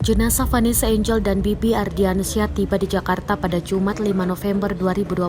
Jenazah Vanessa Angel dan Bibi Ardiansyah tiba di Jakarta pada Jumat 5 November 2021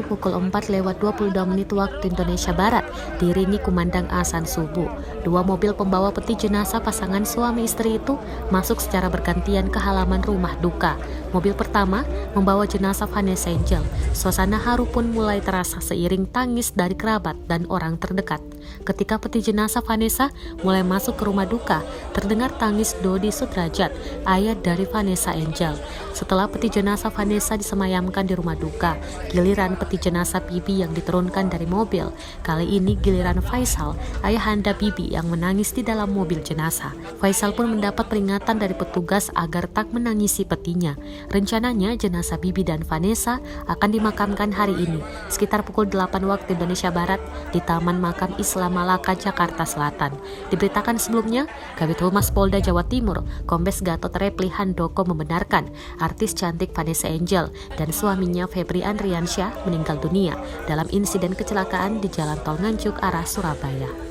pukul 4:22 waktu Indonesia Barat, diiringi kumandang azan subuh. Dua mobil pembawa peti jenazah pasangan suami istri itu masuk secara bergantian ke halaman rumah duka. Mobil pertama membawa jenazah Vanessa Angel. Suasana haru pun mulai terasa seiring tangis dari kerabat dan orang terdekat. Ketika peti jenazah Vanessa mulai masuk ke rumah duka, terdengar tangis Dodi Sudrajat, ayah dari Vanessa Angel. Setelah peti jenazah Vanessa disemayamkan di rumah duka, giliran peti jenazah Bibi yang diturunkan dari mobil. Kali ini giliran Faisal, ayahanda Bibi, yang menangis di dalam mobil jenazah. Faisal pun mendapat peringatan dari petugas agar tak menangisi petinya. Rencananya jenazah Bibi dan Vanessa akan dimakamkan hari ini sekitar pukul 8 waktu Indonesia Barat di Taman Makam Islam Malaka, Jakarta Selatan. Diberitakan sebelumnya, Kabid Humas Polda Jawa Timur, Kombes Gatot Repli Handoko, membenarkan artis cantik Vanessa Angel dan suaminya Febri Andriansyah meninggal dunia dalam insiden kecelakaan di Jalan Tol Nganjuk arah Surabaya.